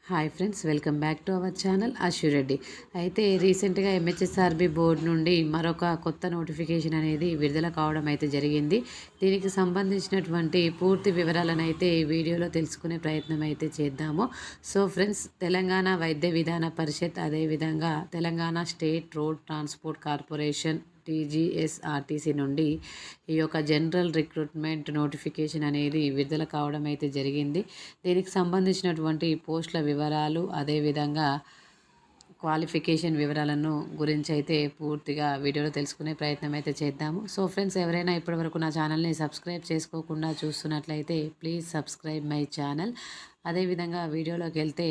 Hi friends, welcome back to our channel Ashwi Reddy. అయితే రీసెంట్గా MHSRB board నుండి మరొక కొత్త నోటిఫికేషన్ అనేది విడుదల కావడం అయితే జరిగింది. దీనికి సంబంధించినటువంటి పూర్తి వివరాలను అయితే ఈ వీడియోలో తెలుసుకునే ప్రయత్నం అయితే చేద్దాము. సో ఫ్రెండ్స్, తెలంగాణ వైద్య విధాన పరిషత్, అదేవిధంగా Telangana state road transport corporation TGSRTC నుండి ఈ యొక్క జనరల్ రిక్రూట్మెంట్ నోటిఫికేషన్ అనేది విడుదల కావడం అయితే జరిగింది. దీనికి సంబంధించినటువంటి పోస్టుల వివరాలు, అదేవిధంగా క్వాలిఫికేషన్ వివరాలను గురించి అయితే పూర్తిగా వీడియోలో తెలుసుకునే ప్రయత్నం అయితే చేద్దాము. సో ఫ్రెండ్స్, ఎవరైనా ఇప్పటివరకు నా ఛానల్ని సబ్స్క్రైబ్ చేసుకోకుండా చూస్తున్నట్లయితే ప్లీజ్ సబ్స్క్రైబ్ మై ఛానల్. అదేవిధంగా వీడియోలోకి వెళ్తే,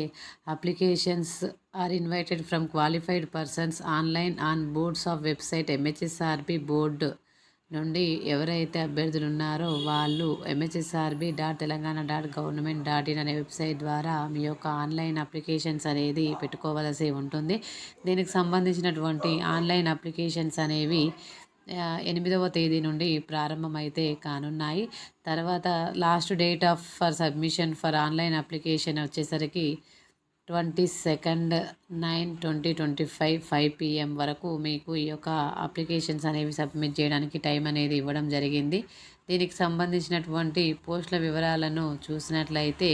applications are invited from qualified persons online on boards of website MHSRB board నుండి ఎవరైతే అభ్యర్థులు ఉన్నారో వాళ్ళు mhsrb.telangana.government.in అనే వెబ్సైట్ ద్వారా మీ యొక్క ఆన్లైన్ అప్లికేషన్స్ అనేది పెట్టుకోవలసి ఉంటుంది. దీనికి సంబంధించినటువంటి ఆన్లైన్ అప్లికేషన్స్ అనేవి 8వ తేదీ నుండి ప్రారంభమైతే కానున్నాయి. తర్వాత last date for submission for online application వచ్చేసరికి 22/9/2025 5 PM వరకు మీకు ఈ యొక్క అప్లికేషన్స్ అనేవి సబ్మిట్ చేయడానికి టైం అనేది ఇవ్వడం జరిగింది. దీనికి సంబంధించినటువంటి పోస్టుల వివరాలను చూసినట్లయితే,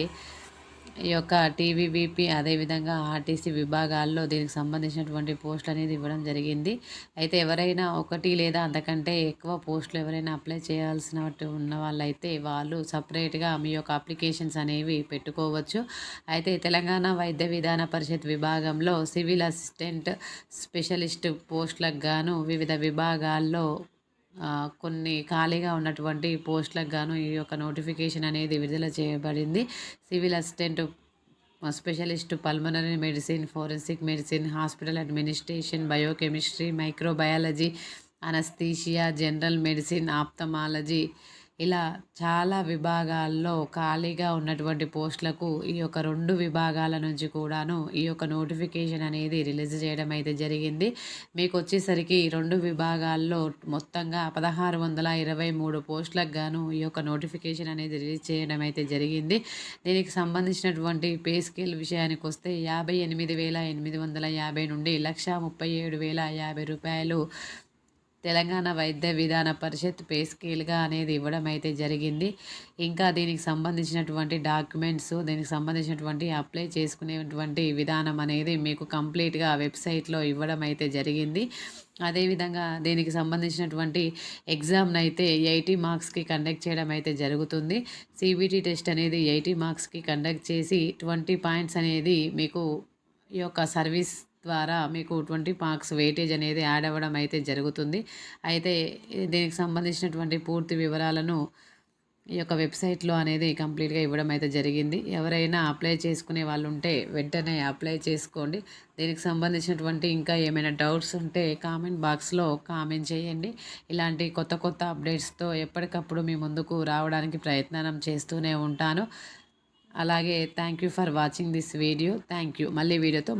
ఈ యొక్క టీవీబీపీ అదేవిధంగా ఆర్టీసీ విభాగాల్లో దీనికి సంబంధించినటువంటి పోస్టులు అనేది ఇవ్వడం జరిగింది. అయితే ఎవరైనా ఒకటి లేదా అంతకంటే ఎక్కువ పోస్టులు ఎవరైనా అప్లై చేయాల్సిన ఉన్న వాళ్ళైతే వాళ్ళు సపరేట్గా మీ యొక్క అప్లికేషన్స్ అనేవి పెట్టుకోవచ్చు. అయితే తెలంగాణ వైద్య విధాన పరిషత్ విభాగంలో సివిల్ అసిస్టెంట్ స్పెషలిస్ట్ పోస్టులకు గాను వివిధ విభాగాల్లో కొన్ని ఖాళీగా ఉన్నటువంటి పోస్టులకు గాను ఈ యొక్క నోటిఫికేషన్ అనేది విడుదల చేయబడింది. Civil assistant specialist pulmonary medicine, forensic medicine, hospital administration, biochemistry, microbiology, anaesthesia, general medicine, ophthalmology, ఇలా చాలా విభాగాల్లో ఖాళీగా ఉన్నటువంటి పోస్టులకు ఈ యొక్క 2 విభాగాల నుంచి కూడాను ఈ యొక్క నోటిఫికేషన్ అనేది రిలీజ్ చేయడం అయితే జరిగింది. మీకు వచ్చేసరికి 2 విభాగాల్లో మొత్తంగా 1623 పోస్టులకు గాను ఈ యొక్క నోటిఫికేషన్ అనేది రిలీజ్ చేయడం అయితే జరిగింది. దీనికి సంబంధించినటువంటి పే స్కేల్ విషయానికి వస్తే 58,850 నుండి 1,37,050 రూపాయలు తెలంగాణ వైద్య విధాన పరిషత్ పే స్కేల్గా అనేది ఇవ్వడం అయితే జరిగింది. ఇంకా దీనికి సంబంధించినటువంటి డాక్యుమెంట్స్, దీనికి సంబంధించినటువంటి అప్లై చేసుకునేటువంటి విధానం అనేది మీకు కంప్లీట్గా వెబ్సైట్లో ఇవ్వడం అయితే జరిగింది. అదేవిధంగా దీనికి సంబంధించినటువంటి ఎగ్జామ్ని అయితే 80 మార్క్స్కి కండక్ట్ చేయడం అయితే జరుగుతుంది. సిబిటి టెస్ట్ అనేది 80 మార్క్స్కి కండక్ట్ చేసి 20 పాయింట్స్ అనేది మీకు ఈ యొక్క సర్వీస్ ద్వారా మీకు 20 మార్క్స్ వెయిటేజ్ అనేది యాడ్ అవ్వడం అయితే జరుగుతుంది. అయితే దీనికి సంబంధించినటువంటి పూర్తి వివరాలను ఈ యొక్క వెబ్సైట్లో అనేది కంప్లీట్గా ఇవ్వడం అయితే జరిగింది. ఎవరైనా అప్లై చేసుకునే వాళ్ళు ఉంటే వెంటనే అప్లై చేసుకోండి. దీనికి సంబంధించినటువంటి ఇంకా ఏమైనా డౌట్స్ ఉంటే కామెంట్ బాక్స్లో కామెంట్ చేయండి. ఇలాంటి కొత్త కొత్త అప్డేట్స్తో ఎప్పటికప్పుడు మీ ముందుకు రావడానికి ప్రయత్నం చేస్తూనే ఉంటాను. అలాగే thank you for watching this video. Thank you. మళ్ళీ వీడియోతో